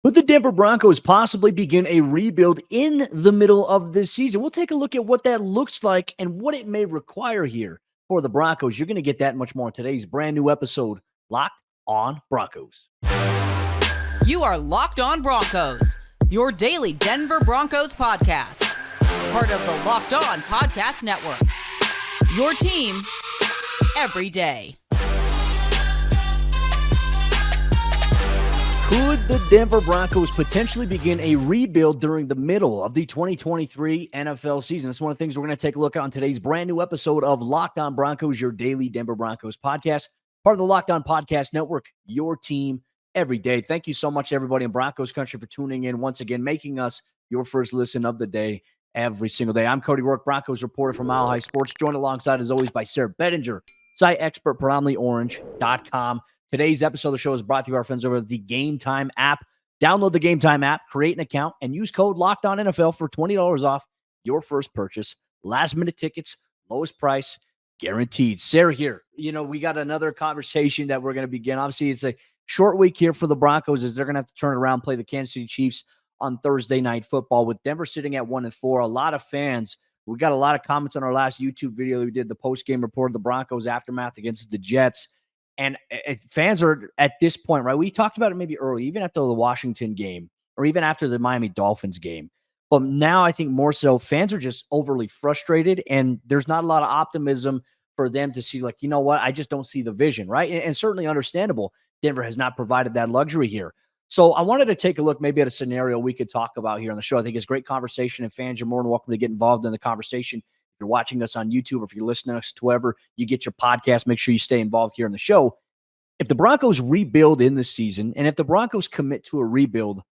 Could the Denver Broncos possibly begin a rebuild in the middle of this season? We'll take a look at what that looks like and what it may require here for the Broncos. You're going to get that much more in today's brand new episode, Locked on Broncos. You are Locked on Broncos, your daily Denver Broncos podcast. Part of the Locked on Podcast Network. Your team every day. Could the Denver Broncos potentially begin a rebuild during the middle of the 2023 NFL season? That's one of the things we're going to take a look at on today's brand new episode of Locked on Broncos, your daily Denver Broncos podcast, part of the Locked on Podcast Network, your team every day. Thank you so much, everybody in Broncos Country, for tuning in once again, making us your first listen of the day every single day. I'm Cody Roark, Broncos reporter from Mile High Sports, joined alongside, as always, by Sayre Bedinger, site expert, predominantlyorange.com. Today's episode of the show is brought to you by our friends over at the Gametime app. Download the Gametime app, create an account, and use code LOCKEDONNFL for $20 off your first purchase. Last-minute tickets, lowest price, guaranteed. Sayre here. We got another conversation that we're going to begin. Obviously, it's a short week here for the Broncos as they're going to have to turn around, play the Kansas City Chiefs on Thursday Night Football with Denver sitting at 1-4. A lot of fans. We got a lot of comments on our last YouTube video. We did the post-game report of the Broncos aftermath against the Jets. And fans are at this point, right? We talked about it maybe early, even after the Washington game or even after the Miami Dolphins game. But now I think more so fans are just overly frustrated and there's not a lot of optimism for them to see, like, you know what? I just don't see the vision, right? And certainly understandable. Denver has not provided that luxury here. So I wanted to take a look maybe at a scenario we could talk about here on the show. I think it's great conversation and fans are more than welcome to get involved in the conversation. If you're watching us on YouTube or if you're listening to us to wherever you get your podcast, make sure you stay involved here in the show. If the Broncos rebuild in this season, and if the Broncos commit to a rebuild,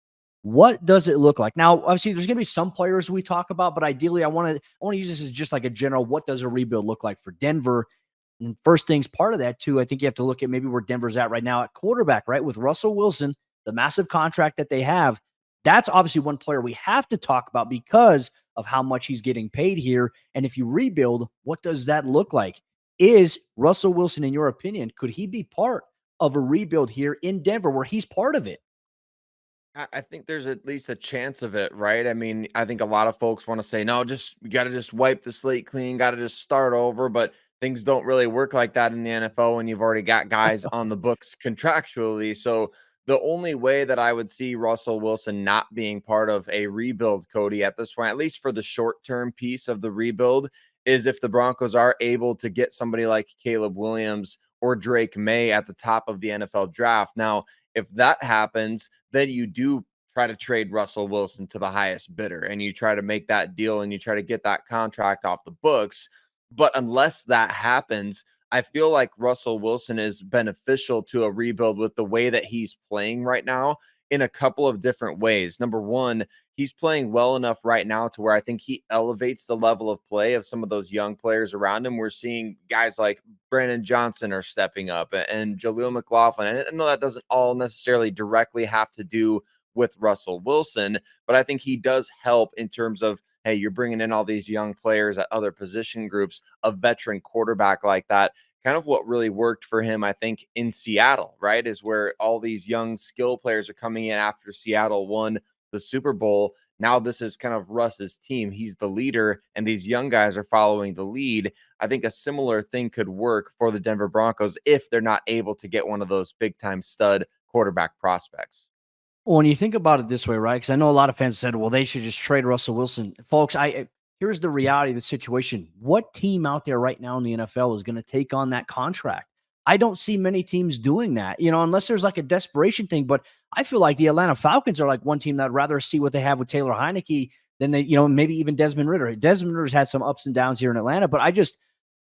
what does it look like? Now, obviously, there's going to be some players we talk about, but ideally, I want to use this as just like a general, what does a rebuild look like for Denver? And first things, part of that, too, I think you have to look at maybe where Denver's at right now at quarterback, right? With Russell Wilson, the massive contract that they have, that's obviously one player we have to talk about because of how much he's getting paid here. And if you rebuild, what does that look like? Is Russell Wilson, in your opinion, could he be part of a rebuild here in Denver where he's part of it? I think there's at least a chance of it, right? I mean, I think a lot of folks want to say, no, you got to just wipe the slate clean, got to just start over. But things don't really work like that in the NFL when you've already got guys on the books contractually. So the only way that I would see Russell Wilson not being part of a rebuild, Cody, at this point, at least for the short-term piece of the rebuild, is if the Broncos are able to get somebody like Caleb Williams or Drake May at the top of the NFL draft. Now, if that happens, then you do try to trade Russell Wilson to the highest bidder and you try to make that deal and you try to get that contract off the books. But unless that happens, I feel like Russell Wilson is beneficial to a rebuild with the way that he's playing right now in a couple of different ways. Number one, he's playing well enough right now to where I think he elevates the level of play of some of those young players around him. We're seeing guys like Brandon Johnson are stepping up and Jaleel McLaughlin. And I know that doesn't all necessarily directly have to do with Russell Wilson, but I think he does help in terms of, hey, you're bringing in all these young players at other position groups, a veteran quarterback like that. Kind of what really worked for him, I think, in Seattle, right, is where all these young skill players are coming in after Seattle won the Super Bowl. Now this is kind of Russ's team. He's the leader, and these young guys are following the lead. I think a similar thing could work for the Denver Broncos if they're not able to get one of those big-time stud quarterback prospects. Well, when you think about it this way, right, because I know a lot of fans said, well, they should just trade Russell Wilson. Folks, here's the reality of the situation. What team out there right now in the NFL is going to take on that contract? I don't see many teams doing that, unless there's like a desperation thing. But I feel like the Atlanta Falcons are like one team that I'd rather see what they have with Taylor Heineke than they, maybe even Desmond Ridder. Desmond Ritter's had some ups and downs here in Atlanta, but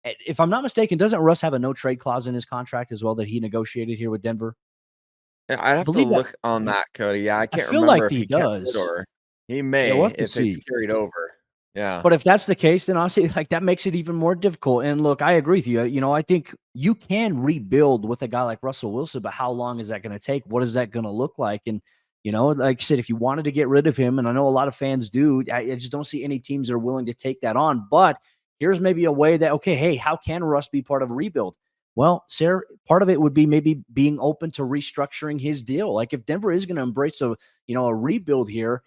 if I'm not mistaken, doesn't Russ have a no trade clause in his contract as well that he negotiated here with Denver? Yeah, I'd have to look on that, Cody. Yeah, I can't remember like if he kept does. it or he may if it's carried over. Yeah. But if that's the case, then honestly, like that makes it even more difficult. And look, I agree with you. I think you can rebuild with a guy like Russell Wilson, but how long is that going to take? What is that going to look like? And, like I said, if you wanted to get rid of him, and I know a lot of fans do, I just don't see any teams that are willing to take that on. But here's maybe a way that, okay, hey, how can Russ be part of a rebuild? Well, Sayre, part of it would be maybe being open to restructuring his deal. Like if Denver is going to embrace a rebuild here,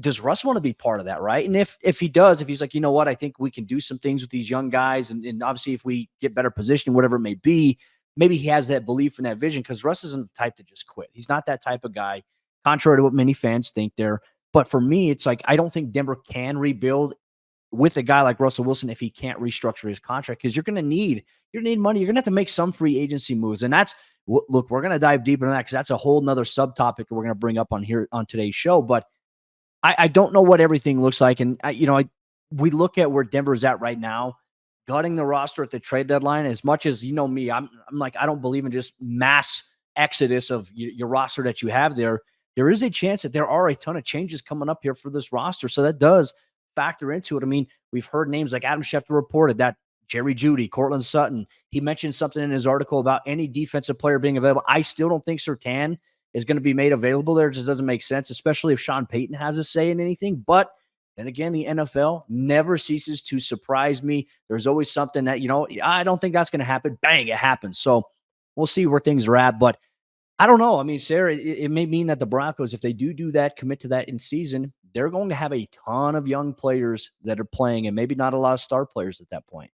does Russ want to be part of that, right? And if he does, if he's like, you know what, I think we can do some things with these young guys, and obviously if we get better positioning, whatever it may be, maybe he has that belief and that vision, because Russ isn't the type to just quit. He's not that type of guy, contrary to what many fans think there. But for me, it's like I don't think Denver can rebuild with a guy like Russell Wilson if he can't restructure his contract, because you're going to need money. You're going to have to make some free agency moves, and that's look. We're going to dive deeper into that because that's a whole nother subtopic we're going to bring up on here on today's show. But I don't know what everything looks like. And, we look at where Denver's at right now, gutting the roster at the trade deadline. As much as, me, I'm like, I don't believe in just mass exodus of your roster that you have there. There is a chance that there are a ton of changes coming up here for this roster. So that does factor into it. I mean, we've heard names like Adam Schefter reported that Jerry Jeudy, Cortland Sutton. He mentioned something in his article about any defensive player being available. I still don't think Surtain is going to be made available there. It just doesn't make sense, especially if Sean Payton has a say in anything. But then again, the NFL never ceases to surprise me. There's always something that, I don't think that's going to happen. Bang, it happens. So we'll see where things are at. But I don't know. I mean, Sayre, it may mean that the Broncos, if they do that, commit to that in season, they're going to have a ton of young players that are playing and maybe not a lot of star players at that point.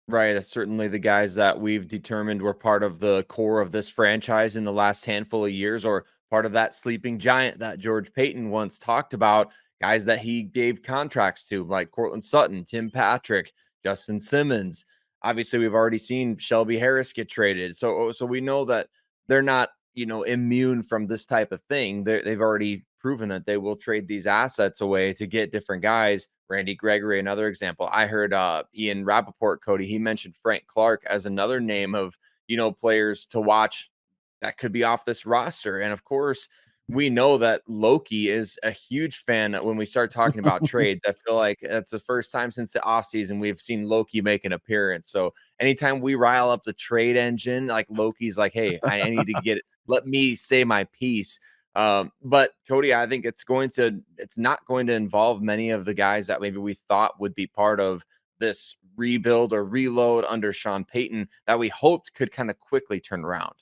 Right. Certainly the guys that we've determined were part of the core of this franchise in the last handful of years, or part of that sleeping giant that George Paton once talked about, guys that he gave contracts to, like Cortland Sutton, Tim Patrick, Justin Simmons. Obviously, we've already seen Shelby Harris get traded. So we know that they're not, immune from this type of thing. They've already proven that they will trade these assets away to get different guys. Randy Gregory, another example. I heard Ian Rappaport, Cody, he mentioned Frank Clark as another name of, players to watch that could be off this roster. And of course, we know that Loki is a huge fan when we start talking about trades. I feel like that's the first time since the offseason we've seen Loki make an appearance. So anytime we rile up the trade engine, like Loki's like, hey, I need to get it. Let me say my piece. But Cody, I think it's not going to involve many of the guys that maybe we thought would be part of this rebuild or reload under Sean Payton that we hoped could kind of quickly turn around.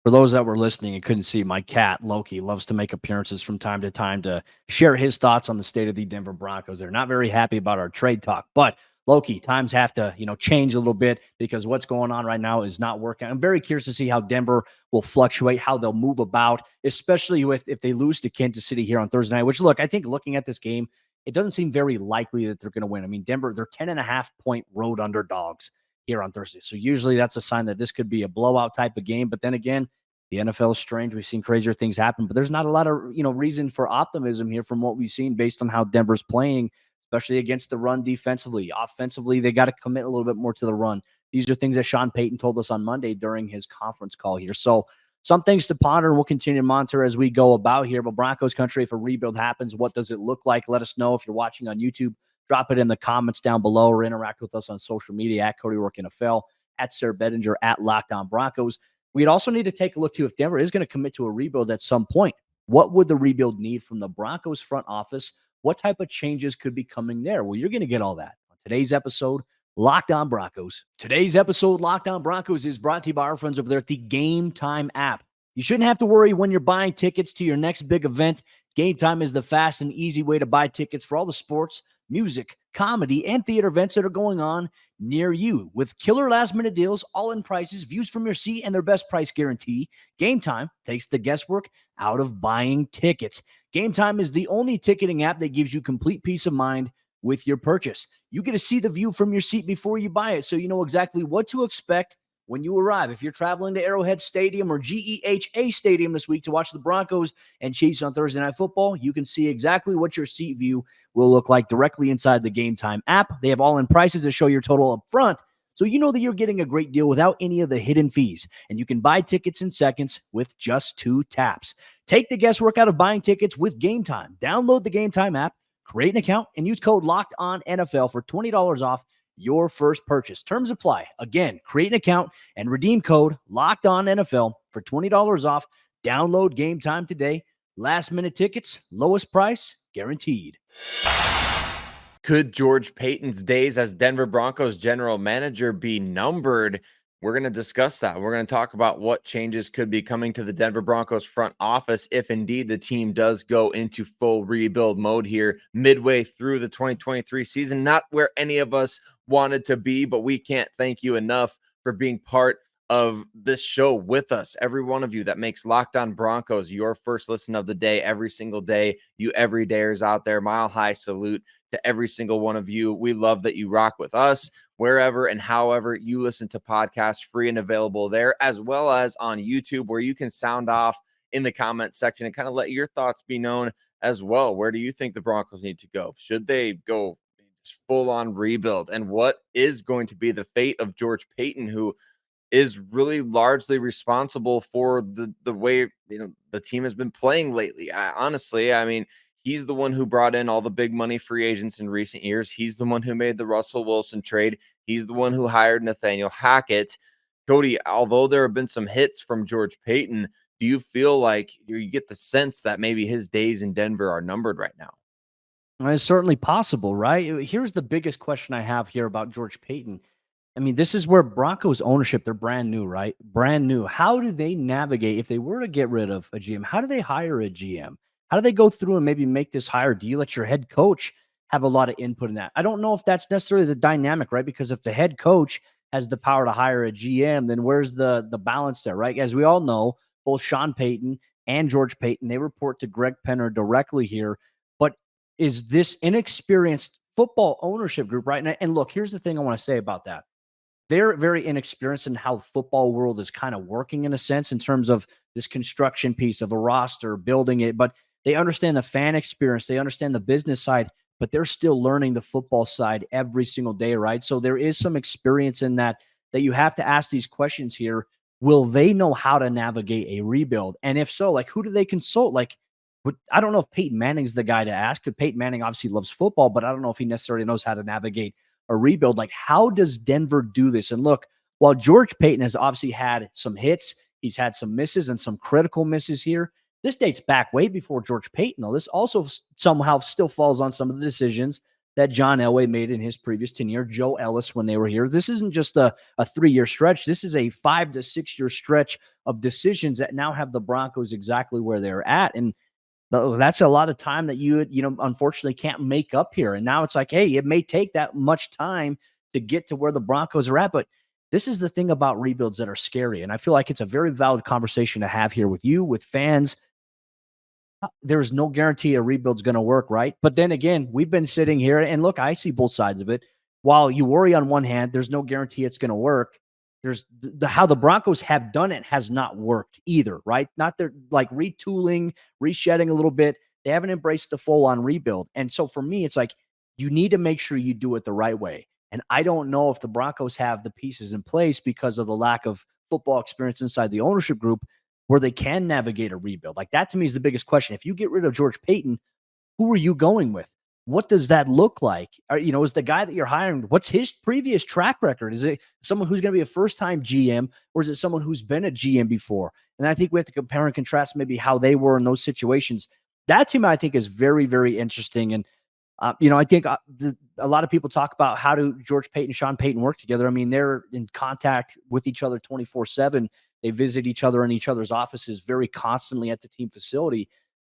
For those that were listening and couldn't see, my cat, Loki, loves to make appearances from time to time to share his thoughts on the state of the Denver Broncos. They're not very happy about our trade talk, but Loki, times have to, change a little bit because what's going on right now is not working. I'm very curious to see how Denver will fluctuate, how they'll move about, especially if they lose to Kansas City here on Thursday night, which, look, I think looking at this game, it doesn't seem very likely that they're going to win. I mean, Denver, they're 10.5-point road underdogs here on Thursday. So usually that's a sign that this could be a blowout type of game. But then again, the NFL is strange. We've seen crazier things happen, but there's not a lot of, reason for optimism here from what we've seen based on how Denver's playing, especially against the run defensively. Offensively, they got to commit a little bit more to the run. These are things that Sean Payton told us on Monday during his conference call here. So some things to ponder, and we'll continue to monitor as we go about here. But Broncos country, if a rebuild happens, what does it look like? Let us know. If you're watching on YouTube, drop it in the comments down below or interact with us on social media at Cody Roark NFL, at Sayre Bedinger, at LOCKEDON Broncos. We'd also need to take a look, too, if Denver is going to commit to a rebuild at some point. What would the rebuild need from the Broncos front office? What type of changes could be coming there? Well, you're going to get all that on today's episode, Locked On Broncos. Today's episode, Locked On Broncos, is brought to you by our friends over there at the Gametime app. You shouldn't have to worry when you're buying tickets to your next big event. Gametime is the fast and easy way to buy tickets for all the sports, music, comedy, and theater events that are going on near you. With killer last-minute deals, all-in prices, views from your seat, and their best price guarantee, Gametime takes the guesswork out of buying tickets. Gametime is the only ticketing app that gives you complete peace of mind with your purchase. You get to see the view from your seat before you buy it, so you know exactly what to expect when you arrive. If you're traveling to Arrowhead Stadium or GEHA Stadium this week to watch the Broncos and Chiefs on Thursday Night Football, you can see exactly what your seat view will look like directly inside the Gametime app. They have all-in prices to show your total up front, so you know that you're getting a great deal without any of the hidden fees. And you can buy tickets in seconds with just 2 taps. Take the guesswork out of buying tickets with Gametime. Download the Gametime app, create an account, and use code LOCKEDONNFL for $20 off your first purchase. Terms apply. Again, create an account and redeem code LOCKEDONNFL for $20 off. Download Gametime today. Last minute tickets, lowest price guaranteed. Could George Paton's days as Denver Broncos general manager be numbered? we're going to discuss that. We're going to talk about what changes could be coming to the Denver Broncos front office if indeed the team does go into full rebuild mode here midway through the 2023 season. Not where any of us wanted to be, but we can't thank you enough for being part of this show with us. Every one of you that makes Locked On Broncos your first listen of the day every single day. You everydayers out there, mile high salute to every single one of you. We love that you rock with us wherever and however you listen to podcasts, free and available there, as well as on YouTube, where you can sound off in the comment section and kind of let your thoughts be known as well. Where do you think the Broncos need to go? Should they go full on rebuild? And what is going to be the fate of George Paton, who is really largely responsible for the way the team has been playing lately? Honestly, I mean, he's the one who brought in all the big money free agents in recent years. He's the one who made the Russell Wilson trade. He's the one who hired Nathaniel Hackett. Cody, although there have been some hits from George Paton, do you feel like you get the sense that maybe his days in Denver are numbered right now? It's certainly possible, right? Here's the biggest question I have here about George Paton. I mean, this is where Broncos ownership, they're brand new, right? Brand new. How do they navigate if they were to get rid of a GM? How do they hire a GM? How do they go through and maybe make this hire? Do you let your head coach have a lot of input in that? I don't know if that's necessarily the dynamic, right? Because if the head coach has the power to hire a GM, then where's the balance there, right? As we all know, both Sean Payton and George Paton, they report to Greg Penner directly here. But is this inexperienced football ownership group, right? And look, here's the thing I want to say about that. They're very inexperienced in how the football world is kind of working in a sense in terms of this construction piece of a roster, building it, but they understand the fan experience. They understand the business side, but they're still learning the football side every single day, right? So there is some experience in that you have to ask these questions here. Will they know how to navigate a rebuild? And if so, like, who do they consult? Like, but I don't know if Peyton Manning's the guy to ask. Peyton Manning obviously loves football, but I don't know if he necessarily knows how to navigate a rebuild. Like, how does Denver do this? And look, while George Paton has obviously had some hits, he's had some misses and some critical misses here. This dates back way before George Paton, though. This also somehow still falls on some of the decisions that John Elway made in his previous tenure, Joe Ellis when they were here. This isn't just a 3-year stretch. This is a 5 to 6 year stretch of decisions that now have the Broncos exactly where they're at. And that's a lot of time that you unfortunately can't make up here. And now it's like, hey, it may take that much time to get to where the Broncos are at. But this is the thing about rebuilds that are scary. And I feel like it's a very valid conversation to have here with you, with fans. There's no guarantee a rebuild's going to work, right? But then again, we've been sitting here and look, I see both sides of it. While you worry on one hand, there's no guarantee it's going to work. There's how the Broncos have done it has not worked either, right? Not they're like retooling, reshedding a little bit. They haven't embraced the full on rebuild. And so for me, it's like you need to make sure you do it the right way. And I don't know if the Broncos have the pieces in place because of the lack of football experience inside the ownership group where they can navigate a rebuild. Like that to me is the biggest question. If you get rid of George Paton, who are you going with? What does that look like? Is the guy that you're hiring, what's his previous track record? Is it someone who's going to be a first-time GM, or is it someone who's been a GM before? And I think we have to compare and contrast maybe how they were in those situations. That to me, I think, is very, very interesting. And, I think a lot of people talk about how do George Paton and Sean Payton work together. I mean, they're in contact with each other 24/7. They visit each other in each other's offices very constantly at the team facility.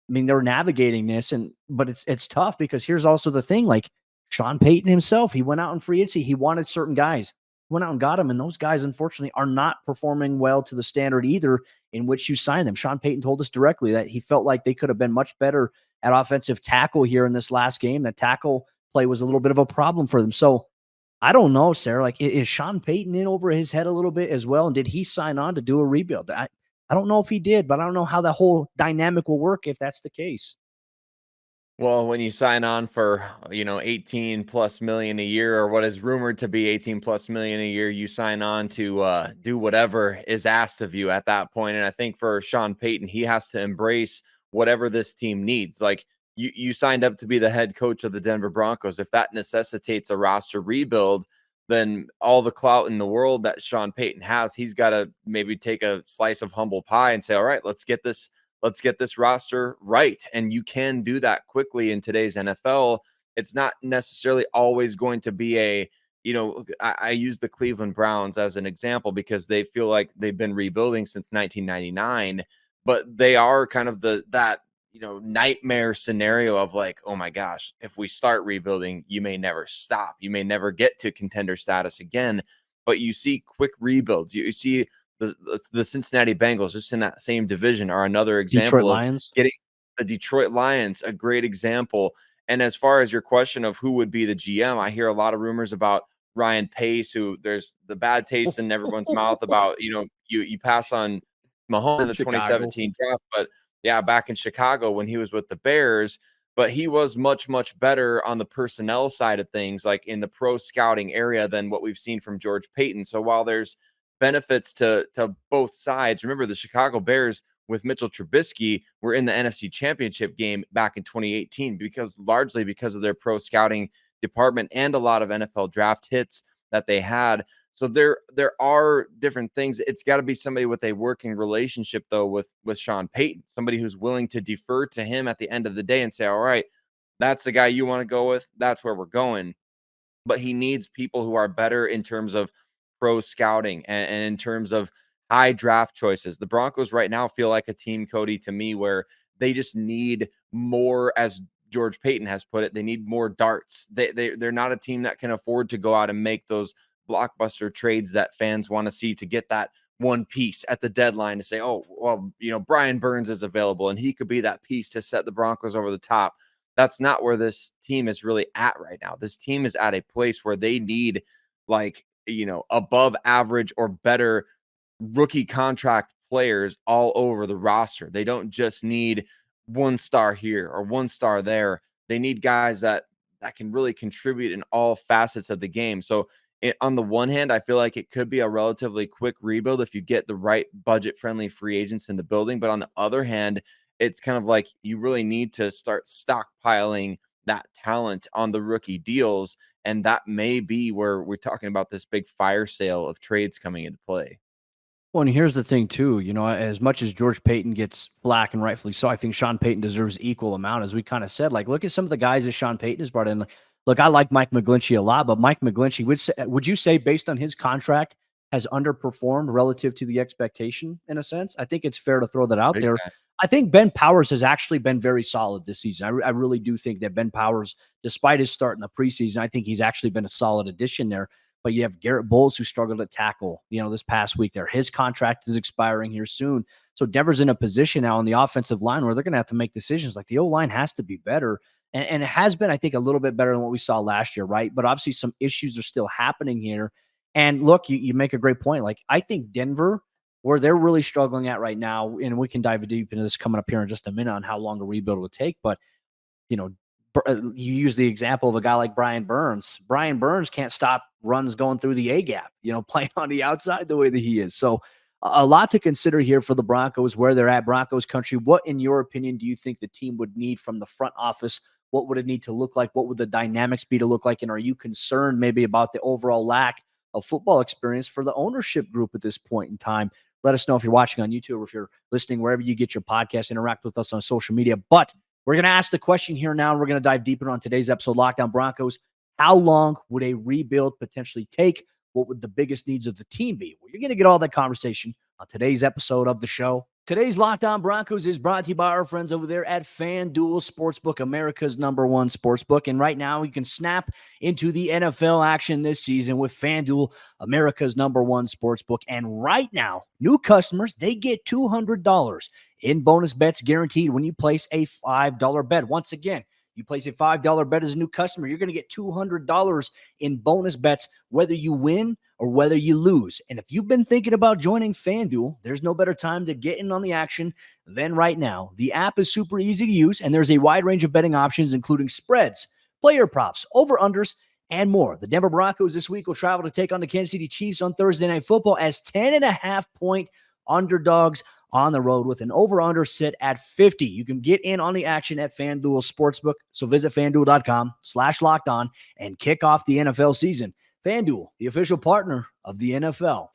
I mean, they're navigating this, but it's tough because here's also the thing, like Sean Payton himself, he went out in free agency. He wanted certain guys, went out and got them. And those guys, unfortunately, are not performing well to the standard either in which you signed them. Sean Payton told us directly that he felt like they could have been much better at offensive tackle here in this last game. That tackle play was a little bit of a problem for them. So I don't know, Sayre. Like, is Sean Payton in over his head a little bit as well? And did he sign on to do a rebuild? I don't know if he did, but I don't know how the whole dynamic will work if that's the case. Well, when you sign on for, 18 plus million a year, or what is rumored to be 18 plus million a year, you sign on to do whatever is asked of you at that point. And I think for Sean Payton, he has to embrace whatever this team needs. Like you signed up to be the head coach of the Denver Broncos. If that necessitates a roster rebuild, then all the clout in the world that Sean Payton has, he's got to maybe take a slice of humble pie and say, all right, let's get this roster right. And you can do that quickly in today's NFL. It's not necessarily always going to be a I use the Cleveland Browns as an example because they feel like they've been rebuilding since 1999, but they are kind of that nightmare scenario of like, oh my gosh, if we start rebuilding, you may never stop. You may never get to contender status again. But you see quick rebuilds. You see the Cincinnati Bengals just in that same division are another Detroit example of Lions. getting the Detroit Lions, a great example. And as far as your question of who would be the GM, I hear a lot of rumors about Ryan Pace, who there's the bad taste in everyone's mouth about, you pass on Mahomes in the Chicago. 2017 draft, but yeah, back in Chicago when he was with the Bears, but he was much, much better on the personnel side of things, like in the pro scouting area than what we've seen from George Payton. So while there's benefits to both sides, remember the Chicago Bears with Mitchell Trubisky were in the NFC Championship game back in 2018 largely because of their pro scouting department and a lot of NFL draft hits that they had. So there are different things. It's got to be somebody with a working relationship though with Sean Payton, somebody who's willing to defer to him at the end of the day and say, all right, that's the guy you want to go with. That's where we're going. But he needs people who are better in terms of pro scouting and in terms of high draft choices. The Broncos right now feel like a team, Cody, to me, where they just need more, as George Payton has put it, they need more darts. They're not a team that can afford to go out and make those blockbuster trades that fans want to see to get that one piece at the deadline to say, oh, well, Brian Burns is available and he could be that piece to set the Broncos over the top. That's not where this team is really at right now. This team is at a place where they need above average or better rookie contract players all over the roster. They don't just need one star here or one star there. They need guys that can really contribute in all facets of the game. So on the one hand, I feel like it could be a relatively quick rebuild if you get the right budget-friendly free agents in the building. But on the other hand, it's kind of like you really need to start stockpiling that talent on the rookie deals. And that may be where we're talking about this big fire sale of trades coming into play. Well, and here's the thing too, as much as George Payton gets flack and rightfully so, I think Sean Payton deserves equal amount. As we kind of said, like, look at some of the guys that Sean Payton has brought in. Look, I like Mike McGlinchey a lot, but Mike McGlinchey would you say based on his contract has underperformed relative to the expectation in a sense? I think it's fair to throw that out there. I think Ben Powers has actually been very solid this season. I really do think that Ben Powers, despite his start in the preseason, I think he's actually been a solid addition there. But you have Garrett Bowles who struggled at tackle, this past week there. His contract is expiring here soon. So Denver's in a position now on the offensive line where they're going to have to make decisions. Like the O-line has to be better. And it has been, I think, a little bit better than what we saw last year, right? But obviously some issues are still happening here. And look, you make a great point. Like I think Denver, where they're really struggling at right now, and we can dive deep into this coming up here in just a minute on how long a rebuild would take. But, you use the example of a guy like Brian Burns. Brian Burns can't stop runs going through the A-gap, playing on the outside the way that he is. So a lot to consider here for the Broncos, where they're at, Broncos country. What, in your opinion, do you think the team would need from the front office? What would it need to look like? What would the dynamics be to look like? And are you concerned maybe about the overall lack of football experience for the ownership group at this point in time? Let us know if you're watching on YouTube or if you're listening wherever you get your podcast. Interact with us on social media. But we're going to ask the question here now, and we're going to dive deeper on today's episode, Lockdown Broncos. How long would a rebuild potentially take? What would the biggest needs of the team be? Well, you're going to get all that conversation on today's episode of the show. Today's Lockdown Broncos is brought to you by our friends over there at FanDuel Sportsbook, America's #1 sportsbook. And right now, you can snap into the NFL action this season with FanDuel, America's #1 sportsbook. And right now, new customers, they get $200 in bonus bets guaranteed when you place a $5 bet. Once again, you place a $5 bet as a new customer, you're going to get $200 in bonus bets, whether you win or whether you lose. And if you've been thinking about joining FanDuel, there's no better time to get in on the action than right now. The app is super easy to use, and there's a wide range of betting options, including spreads, player props, over-unders, and more. The Denver Broncos this week will travel to take on the Kansas City Chiefs on Thursday Night Football as 10.5-point underdogs on the road with an over-under sit at 50. You can get in on the action at FanDuel Sportsbook. So visit FanDuel.com/lockedon and kick off the NFL season. FanDuel, the official partner of the NFL.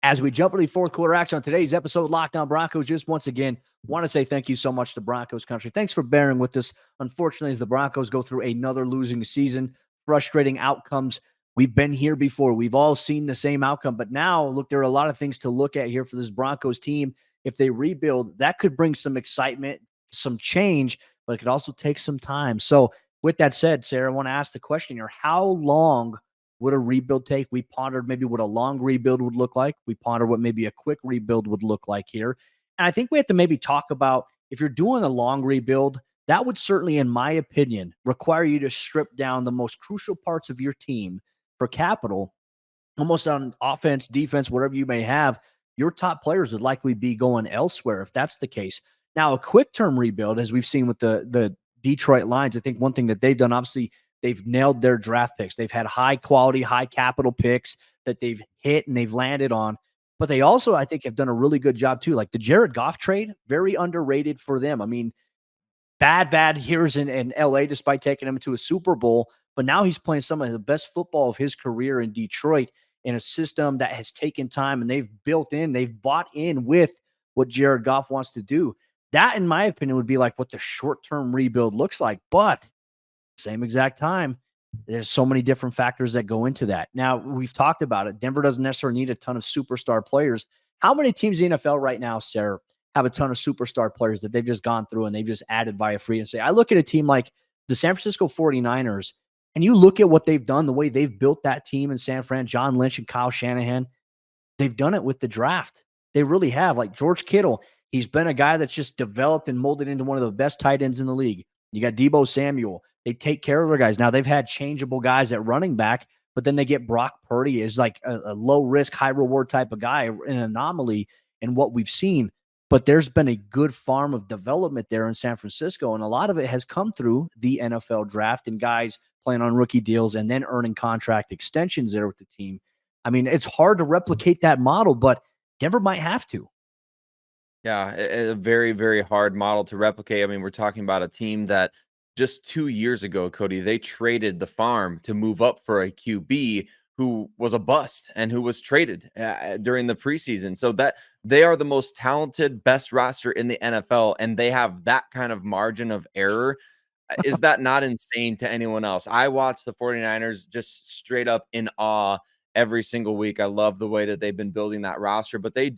As we jump into the fourth quarter action on today's episode, Lockdown Broncos, just once again, want to say thank you so much to Broncos Country. Thanks for bearing with us. Unfortunately, as the Broncos go through another losing season, frustrating outcomes. We've been here before. We've all seen the same outcome. But now, look, there are a lot of things to look at here for this Broncos team. If they rebuild, that could bring some excitement, some change, but it could also take some time. So with that said, Sayre, I want to ask the question here. How long would a rebuild take? We pondered maybe what a long rebuild would look like. We pondered what maybe a quick rebuild would look like here. And I think we have to maybe talk about, if you're doing a long rebuild, that would certainly, in my opinion, require you to strip down the most crucial parts of your team for capital, almost on offense, defense, whatever you may have. Your top players would likely be going elsewhere if that's the case. Now, a quick term rebuild, as we've seen with the Detroit Lions, I think one thing that they've done, obviously, they've nailed their draft picks. They've had high quality, high capital picks that they've hit and they've landed on. But they also, I think, have done a really good job too. Like the Jared Goff trade, very underrated for them. I mean, bad years in LA, despite taking him to a Super Bowl. But now he's playing some of the best football of his career in Detroit in a system that has taken time, and they've bought in with what Jared Goff wants to do. That, in my opinion, would be like what the short-term rebuild looks like. But same exact time, there's so many different factors that go into that. Now, we've talked about it. Denver doesn't necessarily need a ton of superstar players. How many teams in the NFL right now, Sayre, have a ton of superstar players that they've just gone through and they've just added via free agency? I look at a team like the San Francisco 49ers, and you look at what they've done, the way they've built that team in San Fran, John Lynch and Kyle Shanahan, they've done it with the draft. They really have. Like George Kittle, he's been a guy that's just developed and molded into one of the best tight ends in the league. You got Deebo Samuel. They take care of their guys. Now, they've had changeable guys at running back, but then they get Brock Purdy as like a low-risk, high-reward type of guy, an anomaly in what we've seen. But there's been a good farm of development there in San Francisco, and a lot of it has come through the NFL draft and guys playing on rookie deals and then earning contract extensions there with the team. I mean, it's hard to replicate that model, but Denver might have to. Yeah, a very, very hard model to replicate. I mean, we're talking about a team that just 2 years ago, Cody, they traded the farm to move up for a QB who was a bust and who was traded during the preseason. So that they are the most talented, best roster in the NFL, and they have that kind of margin of error. Is that not insane to anyone else? I watch the 49ers just straight up in awe every single week. I love the way that they've been building that roster, but they're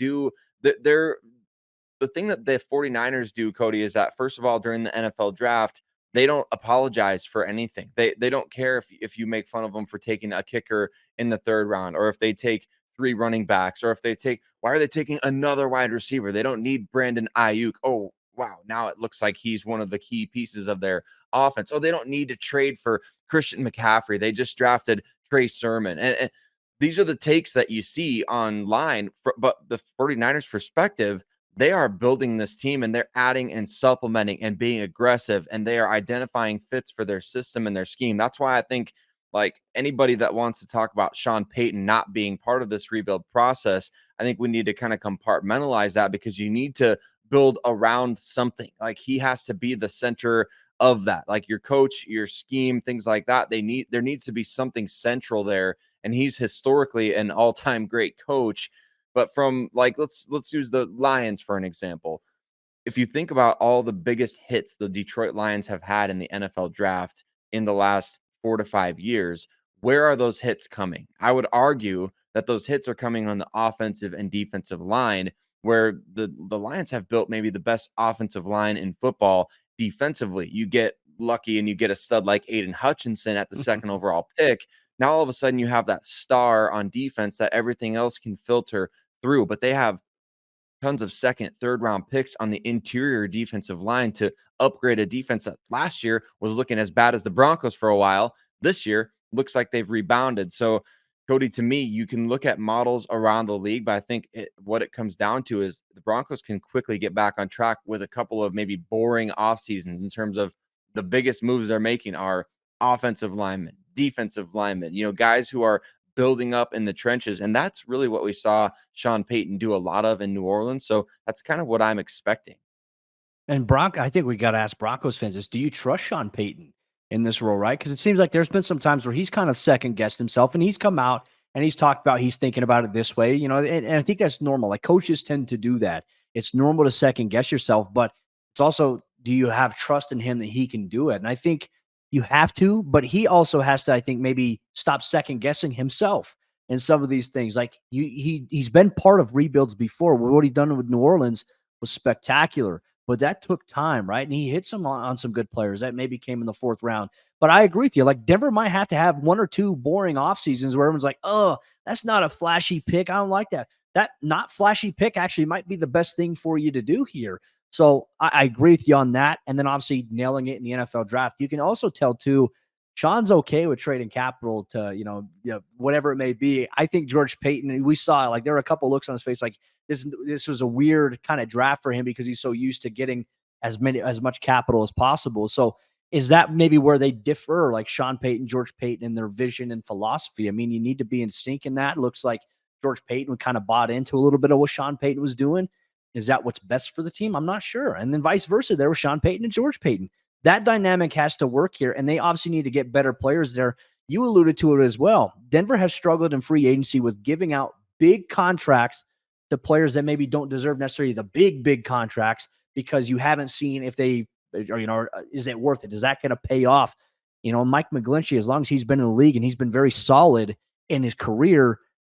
the thing that the 49ers do, Cody, is that first of all, during the NFL draft, they don't apologize for anything. They don't care if you make fun of them for taking a kicker in the third round, or if they take 3 running backs, or if they take, why are they taking another wide receiver? They don't need Brandon Ayuk. Oh, wow. Now it looks like he's one of the key pieces of their offense. Oh, they don't need to trade for Christian McCaffrey. They just drafted Trey Sermon. And these are the takes that you see online. But the 49ers perspective, they are building this team and they're adding and supplementing and being aggressive, and they are identifying fits for their system and their scheme. That's why I think, like, anybody that wants to talk about Sean Payton not being part of this rebuild process, I think we need to kind of compartmentalize that, because you need to build around something. Like, he has to be the center of that, like your coach, your scheme, things like that. There needs to be something central there, and he's historically an all-time great coach. But from, like, let's use the Lions for an example. If you think about all the biggest hits the Detroit Lions have had in the NFL draft in the last 4 to 5 years, where are those hits coming? I would argue that those hits are coming on the offensive and defensive line, where the Lions have built maybe the best offensive line in football. Defensively, you get lucky and you get a stud like Aiden Hutchinson at the second overall pick. Now all of a sudden you have that star on defense that everything else can filter through, but they have tons of second, third round picks on the interior defensive line to upgrade a defense that last year was looking as bad as the Broncos for a while. This year looks like they've rebounded. So, Cody, to me, you can look at models around the league, but I think what it comes down to is the Broncos can quickly get back on track with a couple of maybe boring off seasons in terms of the biggest moves they're making are offensive linemen, defensive linemen, guys who are building up in the trenches. And that's really what we saw Sean Payton do a lot of in New Orleans. So that's kind of what I'm expecting. And I think we got to ask Broncos fans this: do you trust Sean Payton in this role, right? Because it seems like there's been some times where he's kind of second guessed himself, and he's come out and he's talked about he's thinking about it this way, and I think that's normal. Like, coaches tend to do that. It's normal to second guess yourself, but it's also, do you have trust in him that he can do it? And I think You have to, but he also has to, I think, maybe stop second guessing himself in some of these things. Like he's been part of rebuilds before. What he done with New Orleans was spectacular, but that took time, right? And he hit some on some good players that maybe came in the fourth round. But I agree with you. Like Denver might have to have one or two boring off seasons where everyone's like, "Oh, that's not a flashy pick. I don't like that." That not flashy pick actually might be the best thing for you to do here. So I agree with you on that. And then obviously nailing it in the NFL draft. You can also tell too, Sean's okay with trading capital to, whatever it may be. I think George Paton, we saw like there were a couple looks on his face like this was a weird kind of draft for him because he's so used to getting as much capital as possible. So is that maybe where they differ, like Sean Payton, George Paton, and their vision and philosophy? I mean, you need to be in sync in that. It looks like George Paton kind of bought into a little bit of what Sean Payton was doing. Is that what's best for the team? I'm not sure. And then vice versa, there was Sean Payton and George Paton. That dynamic has to work here, and they obviously need to get better players there. You alluded to it as well. Denver has struggled in free agency with giving out big contracts to players that maybe don't deserve necessarily the big contracts because you haven't seen if they or is it worth it? Is that going to pay off? Mike McGlinchey, as long as he's been in the league and he's been very solid in his career,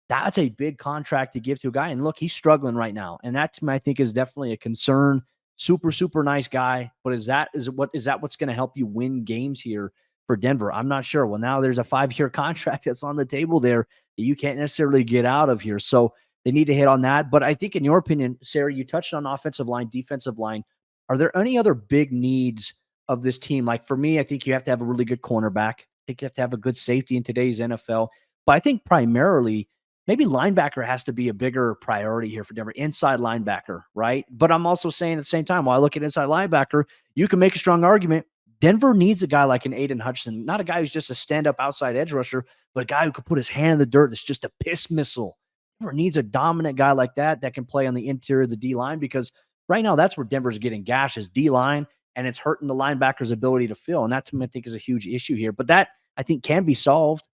that's a big contract to give to a guy. And look, he's struggling right now. And that to me, I think is definitely a concern. Super, super nice guy. But is that what's going to help you win games here for Denver? I'm not sure. Well, now there's a 5-year contract that's on the table there that you can't necessarily get out of here. So they need to hit on that. But I think in your opinion, Sayre, you touched on offensive line, defensive line. Are there any other big needs of this team? Like for me, I think you have to have a really good cornerback. I think you have to have a good safety in today's NFL. But I think primarily maybe linebacker has to be a bigger priority here for Denver. Inside linebacker, right? But I'm also saying at the same time, while I look at inside linebacker, you can make a strong argument. Denver needs a guy like an Aiden Hutchinson, not a guy who's just a stand-up outside edge rusher, but a guy who can put his hand in the dirt that's just a piss missile. Denver needs a dominant guy like that can play on the interior of the D-line because right now that's where Denver's getting gashed is D-line, and it's hurting the linebacker's ability to fill. And that, to me, I think is a huge issue here. But that, I think, can be solved.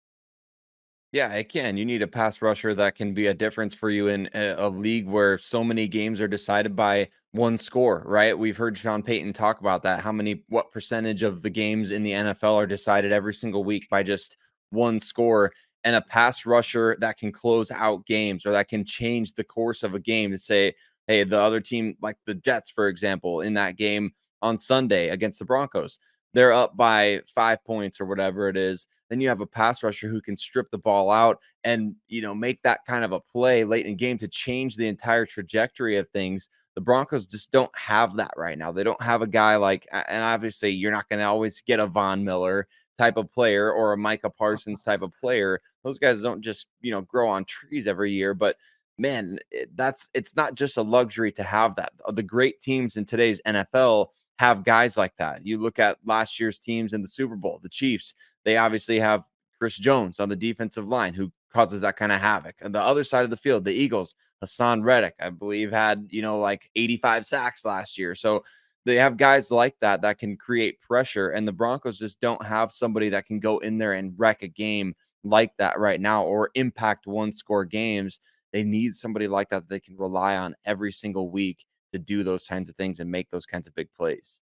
Yeah, it can. You need a pass rusher that can be a difference for you in a league where so many games are decided by one score, right? We've heard Sean Payton talk about that. What percentage of the games in the NFL are decided every single week by just one score, and a pass rusher that can close out games or that can change the course of a game to say, hey, the other team, like the Jets, for example, in that game on Sunday against the Broncos, they're up by 5 points or whatever it is. Then you have a pass rusher who can strip the ball out and, make that kind of a play late in the game to change the entire trajectory of things. The Broncos just don't have that right now. They don't have a guy like, and obviously you're not going to always get a Von Miller type of player or a Micah Parsons type of player. Those guys don't just, grow on trees every year, but man, it's not just a luxury to have that. The great teams in today's NFL have guys like that. You look at last year's teams in the Super Bowl, the Chiefs, they obviously have Chris Jones on the defensive line who causes that kind of havoc. On the other side of the field, the Eagles, Hassan Reddick, I believe, had, like 85 sacks last year. So they have guys like that can create pressure. And the Broncos just don't have somebody that can go in there and wreck a game like that right now or impact one-score games. They need somebody like that they can rely on every single week to do those kinds of things and make those kinds of big plays.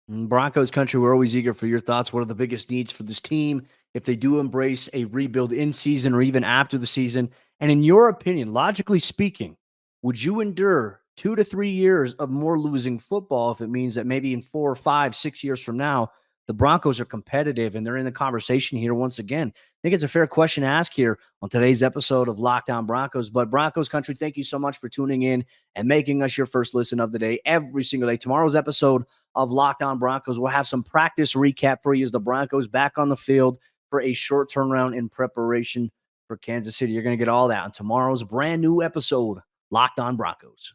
Broncos Country, we're always eager for your thoughts. What are the biggest needs for this team if they do embrace a rebuild in season or even after the season? And in your opinion, logically speaking, would you endure 2 to 3 years of more losing football if it means that maybe in 4 or 5, 6 years from now, the Broncos are competitive and they're in the conversation here once again? I think it's a fair question to ask here on today's episode of Locked On Broncos. But Broncos Country, thank you so much for tuning in and making us your first listen of the day every single day. Tomorrow's episode of Locked On Broncos, we'll have some practice recap for you as the Broncos back on the field for a short turnaround in preparation for Kansas City. You're going to get all that on tomorrow's brand new episode, Locked On Broncos.